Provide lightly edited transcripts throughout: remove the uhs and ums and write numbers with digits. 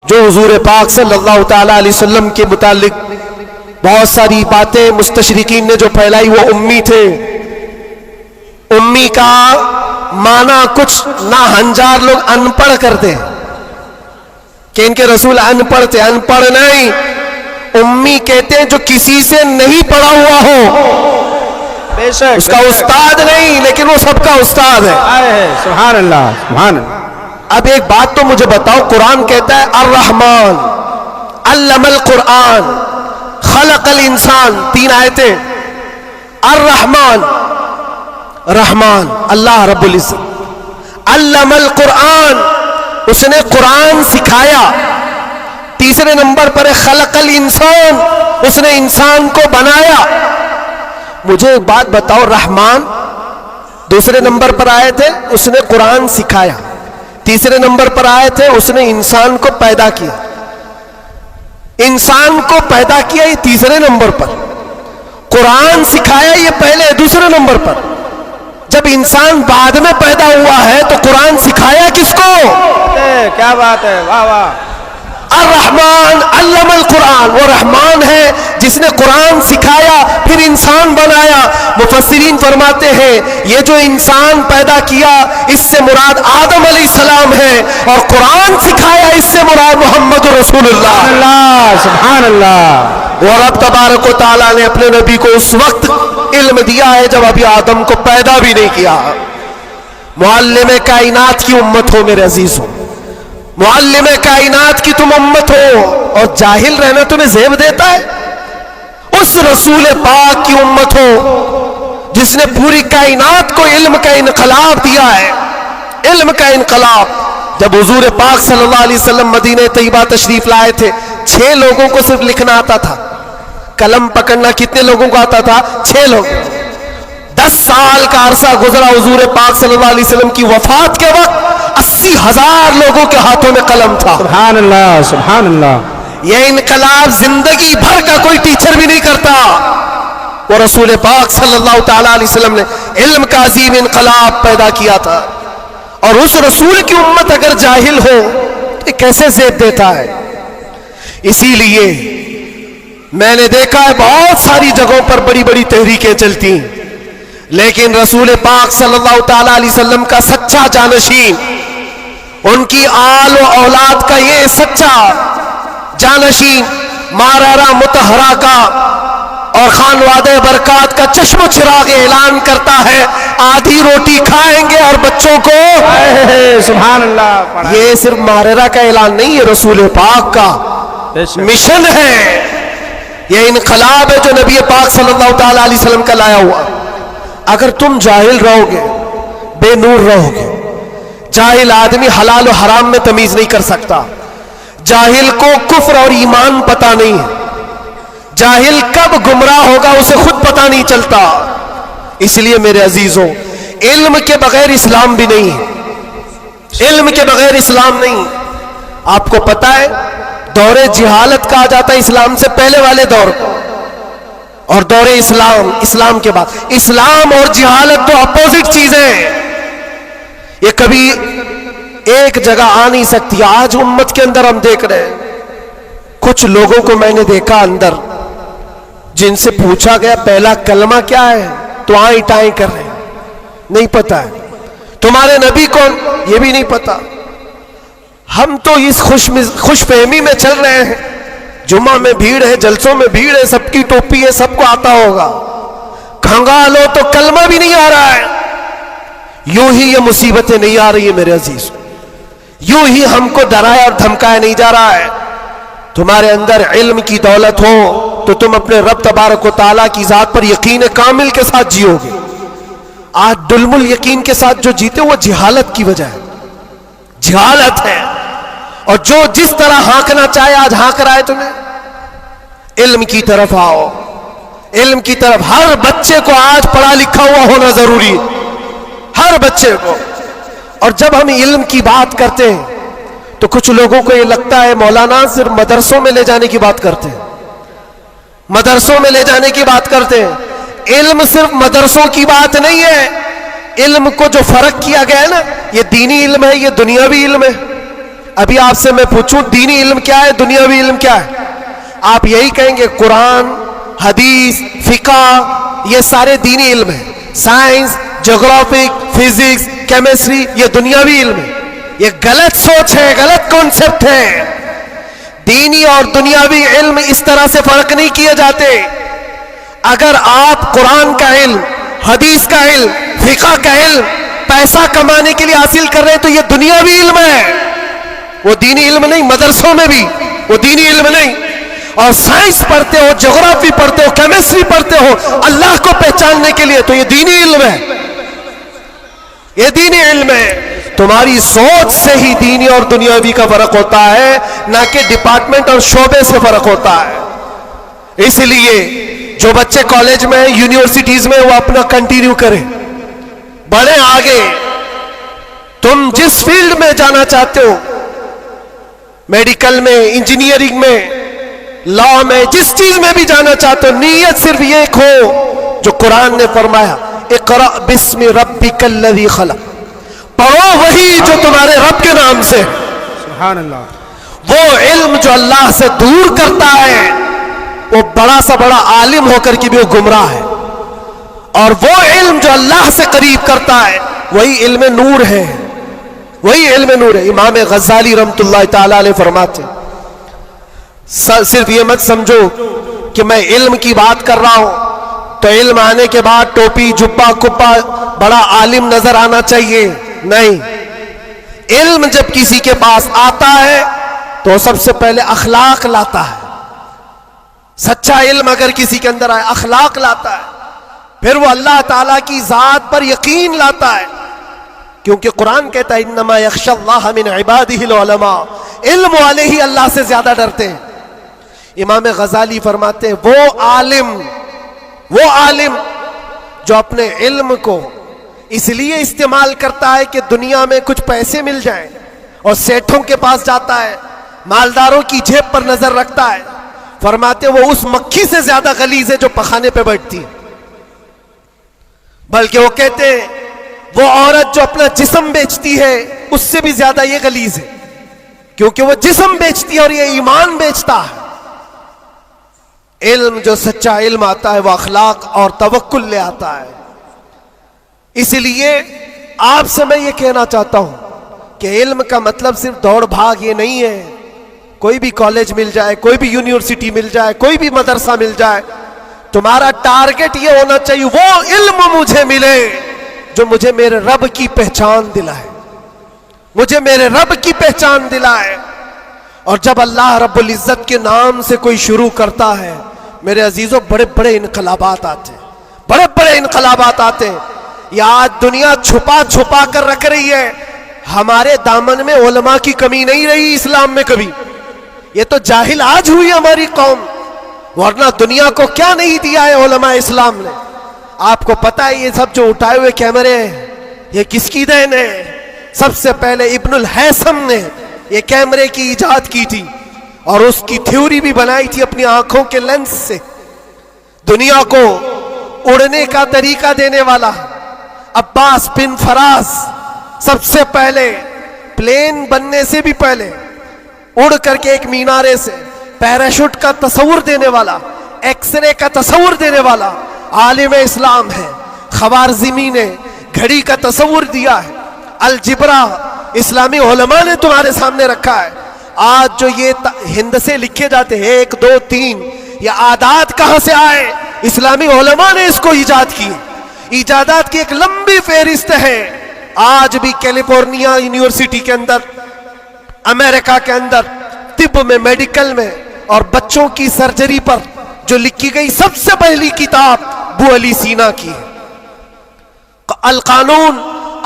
جو حضور پاک صلی اللہ تعالیٰ علیہ وسلم کے متعلق بہت ساری باتیں مستشرقین نے جو پھیلائی وہ امی تھے. امی کا معنی کچھ نہ ہنجار لوگ ان پڑھ کرتے ہیں کہ ان کے رسول ان پڑھ تھے. ان پڑھ نہیں، امی کہتے ہیں جو کسی سے نہیں پڑھا ہوا ہو. بے شک اس کا استاد نہیں لیکن وہ سب کا استاد ہے. سبحان اللہ سبحان اللہ. اب ایک بات تو مجھے بتاؤ، قرآن کہتا ہے الرحمن علم القرآن خلق الانسان، 3 آیتیں. الرحمن رحمان اللہ رب العزت، علم القرآن اس نے قرآن سکھایا. تیسرے نمبر پر ہے خلق الانسان، اس نے انسان کو بنایا. مجھے ایک بات بتاؤ، رحمان دوسرے نمبر پر آئے تھے اس نے قرآن سکھایا، تیسرے نمبر پر آئے تھے اس نے انسان کو پیدا کیا. انسان کو پیدا کیا یہ تیسرے نمبر پر، قرآن سکھایا یہ پہلے دوسرے نمبر پر. جب انسان بعد میں پیدا ہوا ہے تو قرآن سکھایا کس کو؟ کیا بات ہے، واہ واہ. الرحمن علم القرآن، وہ رحمان ہے جس نے قرآن سکھایا پھر انسان بنایا. مفسرین فرماتے ہیں یہ جو انسان پیدا کیا اس سے مراد آدم علیہ السلام ہے، اور قرآن سکھایا اس سے مراد محمد رسول اللہ. سبحان اللہ. اور رب تبارک و تعالیٰ نے اپنے نبی کو اس وقت علم دیا ہے جب ابھی آدم کو پیدا بھی نہیں کیا. معلم کائنات کی امت ہو میرے عزیزوں، معلم کائنات کی تم امت ہو، اور جاہل رہنا تمہیں زیب دیتا ہے. اس رسول پاک کی امت ہو جس نے پوری کائنات کو علم کا انقلاب دیا ہے. علم کا انقلاب. جب حضور پاک صلی اللہ علیہ وسلم مدینہ طیبہ تشریف لائے تھے 6 لوگوں کو صرف لکھنا آتا تھا. قلم پکڑنا کتنے لوگوں کو آتا تھا؟ 6 لوگ. 10 سال کا عرصہ گزرا حضور پاک صلی اللہ علیہ وسلم کی وفات کے وقت 80,000 لوگوں کے ہاتھوں میں قلم تھا. سبحان اللہ سبحان اللہ. یہ انقلاب زندگی بھر کا کوئی ٹیچر بھی نہیں کرتا. وہ رسول پاک صلی اللہ تعالیٰ علیہ وسلم نے علم کا عظیم انقلاب پیدا کیا تھا. اور اس رسول کی امت اگر جاہل ہو تو کیسے زیب دیتا ہے. اسی لیے میں نے دیکھا ہے بہت ساری جگہوں پر بڑی بڑی تحریکیں چلتی ہیں، لیکن رسول پاک صلی اللہ تعالیٰ علیہ وسلم کا سچا جانشین، ان کی آل و اولاد کا یہ سچا جانشین مارارا متحرہ کا اور خانوادہ برکات کا چشم و چراغ اعلان کرتا ہے آدھی روٹی کھائیں گے اور بچوں کو. سبحان اللہ. یہ صرف مارارا کا اعلان نہیں، یہ رسول پاک کا مشن ہے. یہ انقلاب ہے جو نبی پاک صلی اللہ تعالیٰ علیہ وسلم کا لایا ہوا. اگر تم جاہل رہو گے، بے نور رہو گے، جاہل آدمی حلال و حرام میں تمیز نہیں کر سکتا. جاہل کو کفر اور ایمان پتہ نہیں ہے. جاہل کب گمراہ ہوگا اسے خود پتہ نہیں چلتا. اس لیے میرے عزیزوں، علم کے بغیر اسلام بھی نہیں ہے. علم کے بغیر اسلام نہیں. آپ کو پتہ ہے دور جہالت کہا جاتا ہے اسلام سے پہلے والے دور کو، اور دور اسلام، اسلام کے بعد. اسلام اور جہالت تو اپوزٹ چیزیں ہیں، یہ کبھی ایک جگہ آ نہیں سکتی. آج امت کے اندر ہم دیکھ رہے ہیں کچھ لوگوں کو میں نے دیکھا اندر جن سے پوچھا گیا پہلا کلمہ کیا ہے تو آئیں ٹائیں کر رہے ہیں، نہیں پتا ہے. تمہارے نبی کون، یہ بھی نہیں پتا. ہم تو اس خوش فہمی میں چل رہے ہیں جمعہ میں بھیڑ ہے، جلسوں میں بھیڑ ہے، سب کی ٹوپی ہے، سب کو آتا ہوگا. کھنگالو تو کلمہ بھی نہیں آ رہا ہے. یوں ہی یہ مصیبتیں نہیں آ رہی ہے میرے عزیز، یوں ہی ہم کو ڈرایا اور دھمکایا نہیں جا رہا ہے. تمہارے اندر علم کی دولت ہو تو تم اپنے رب تبارک و تعالیٰ کی ذات پر یقین کامل کے ساتھ جیو گے. آج دلم الیقین کے ساتھ جو جیتے وہ جہالت کی وجہ ہے، جہالت ہے. اور جو جس طرح ہانکنا چاہے آج ہانک رہا ہے تمہیں. علم کی طرف آؤ، علم کی طرف. ہر بچے کو آج پڑھا لکھا ہوا ہونا ضروری ہے، ہر بچے کو. اور جب ہم علم کی بات کرتے ہیں تو کچھ لوگوں کو یہ لگتا ہے مولانا صرف مدرسوں میں لے جانے کی بات کرتے ہیں، مدرسوں میں لے جانے کی بات کرتے ہیں. علم صرف مدرسوں کی بات نہیں ہے. علم کو جو فرق کیا گیا ہے نا، یہ دینی علم ہے، یہ دنیاوی علم ہے. ابھی آپ سے میں پوچھوں دینی علم کیا ہے, دنیاوی علم کیا ہے؟ آپ یہی کہیں گے قرآن, حدیث, فقہ, یہ سارے دینی علم ہیں. سائنس, جغرافک, فزکس, کیمسٹری, یہ دنیاوی علم ہے. یہ غلط سوچ ہے, غلط کانسیپٹ ہے. دینی اور دنیاوی علم اس طرح سے فرق نہیں کیے جاتے. اگر آپ قرآن کا علم, حدیث کا علم, فقہ کا علم پیسہ کمانے کے لیے حاصل کر رہے ہیں تو یہ دنیاوی علم ہے, وہ دینی علم نہیں. مدرسوں میں بھی وہ دینی علم نہیں. اور سائنس پڑھتے ہو, جغرافی پڑھتے ہو, کیمسٹری پڑھتے ہو اللہ کو پہچاننے کے لیے, تو یہ دینی علم ہے, یہ دینی علم ہے. تمہاری سوچ سے ہی دینی اور دنیاوی کا فرق ہوتا ہے, نہ کہ ڈپارٹمنٹ اور شعبے سے فرق ہوتا ہے. اس لیے جو بچے کالج میں, یونیورسٹیز میں, وہ اپنا کنٹینیو کریں, بڑھیں آگے. تم جس فیلڈ میں جانا چاہتے ہو, میڈیکل میں, انجینئرنگ میں, لا میں, جس چیز میں بھی جانا چاہتے ہو, نیت صرف یہ ہو جو قرآن نے فرمایا, اقرأ بسم ربک الذی خلق, پڑھو وہی جو تمہارے رب کے نام سے. سبحان اللہ. وہ علم جو اللہ سے دور کرتا ہے, وہ بڑا سا بڑا عالم ہو کر کے بھی وہ گمراہ ہے. اور وہ علم جو اللہ سے قریب کرتا ہے وہی علم نور ہے, وہی علم نور ہے. امام غزالی رحمۃ اللہ تعالی علیہ فرماتے, صرف یہ مت سمجھو کہ میں علم کی بات کر رہا ہوں تو علم آنے کے بعد ٹوپی, جبہ, کپا, بڑا عالم نظر آنا چاہیے. نہیں, علم جب کسی کے پاس آتا ہے تو سب سے پہلے اخلاق لاتا ہے. سچا علم اگر کسی کے اندر آئے, اخلاق لاتا ہے, پھر وہ اللہ تعالیٰ کی ذات پر یقین لاتا ہے. کیونکہ قرآن کہتا ہے انما یخشی اللہ من عبادہ العلماء, علم والے ہی اللہ سے زیادہ ڈرتے ہیں. امام غزالی فرماتے ہیں وہ عالم جو اپنے علم کو اس لیے استعمال کرتا ہے کہ دنیا میں کچھ پیسے مل جائیں, اور سیٹھوں کے پاس جاتا ہے, مالداروں کی جیب پر نظر رکھتا ہے, فرماتے وہ اس مکھی سے زیادہ غلیظ ہے جو پخانے پہ بیٹھتی. بلکہ وہ کہتے ہیں وہ عورت جو اپنا جسم بیچتی ہے اس سے بھی زیادہ یہ غلیظ ہے, کیونکہ وہ جسم بیچتی ہے اور یہ ایمان بیچتا ہے. علم جو سچا علم آتا ہے وہ اخلاق اور توکل لے آتا ہے. اس لیے آپ سے میں یہ کہنا چاہتا ہوں کہ علم کا مطلب صرف دوڑ بھاگ یہ نہیں ہے. کوئی بھی کالج مل جائے, کوئی بھی یونیورسٹی مل جائے, کوئی بھی مدرسہ مل جائے, تمہارا ٹارگٹ یہ ہونا چاہیے وہ علم مجھے ملے جو مجھے میرے رب کی پہچان دلائے, مجھے میرے رب کی پہچان دلائے. اور جب اللہ رب العزت کے نام سے کوئی شروع کرتا ہے میرے عزیزوں, بڑے بڑے انقلابات آتے ہیں, بڑے بڑے انقلابات آتے ہیں. یہ آج دنیا چھپا چھپا کر رکھ رہی ہے, ہمارے دامن میں علماء کی کمی نہیں رہی اسلام میں کبھی. یہ تو جاہل آج ہوئی ہماری قوم, ورنہ دنیا کو کیا نہیں دیا ہے علماء اسلام نے. آپ کو پتا ہے یہ سب جو اٹھائے ہوئے کیمرے ہیں یہ کس کی دین ہے؟ سب سے پہلے ابن الہیثم نے یہ کیمرے کی ایجاد کی تھی, اور اس کی تھیوری بھی بنائی تھی اپنی آنکھوں کے لینس سے. دنیا کو اڑنے کا طریقہ دینے والا عباس بن فراز, سب سے پہلے پلین بننے سے بھی پہلے اڑ کر کے ایک مینارے سے پیراشوٹ کا تصور دینے والا, ایکس رے کا تصور دینے والا عالم اسلام ہے. خوارزمی نے گھڑی کا تصور دیا ہے. الجبرا اسلامی علماء نے تمہارے سامنے رکھا ہے. آج جو یہ ہند سے لکھے جاتے ہیں 1 2 3, یہ عادات کہاں سے آئے؟ اسلامی علماء نے اس کو ایجاد کی. ایجادات کی ایک لمبی فہرست ہے. آج بھی کیلیفورنیا یونیورسٹی کے اندر, امریکہ کے اندر طب میں, میڈیکل میں اور بچوں کی سرجری پر جو لکھی گئی سب سے پہلی کتاب ابو علی سینا کی ہے. القانون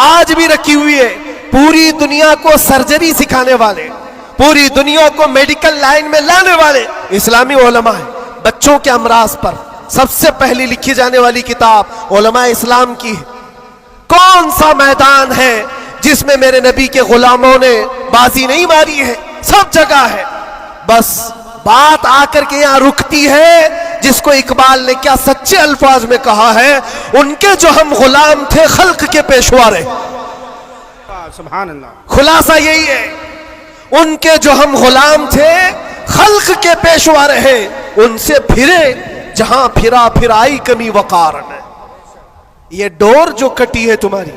آج بھی رکھی ہوئی ہے. پوری دنیا کو سرجری سکھانے والے, پوری دنیا کو میڈیکل لائن میں لانے والے اسلامی علماء ہیں. بچوں کے امراض پر سب سے پہلی لکھی جانے والی کتاب علماء اسلام کی ہے. کون سا میدان ہے جس میں میرے نبی کے غلاموں نے بازی نہیں ماری ہے؟ سب جگہ ہے. بس بات آ کر کے یہاں رکتی ہے جس کو اقبال نے کیا سچے الفاظ میں کہا ہے, ان کے جو ہم غلام تھے خلق کے پیشوا رہے. سبحان اللہ. خلاصہ یہی ہے, ان کے جو ہم غلام تھے خلق کے پیشوا رہے، ان سے پھرے جہاں پھرا پھرائی کمی وقار نے۔ یہ ڈور جو کٹی ہے تمہاری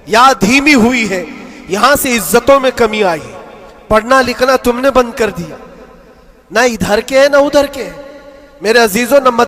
یا دھیمی ہوئی ہے، یہاں سے عزتوں میں کمی آئی ہے۔ پڑھنا لکھنا تم نے بند کر دیا، نہ ادھر کے نہ ادھر کے۔ میرے عزیزوں، نہ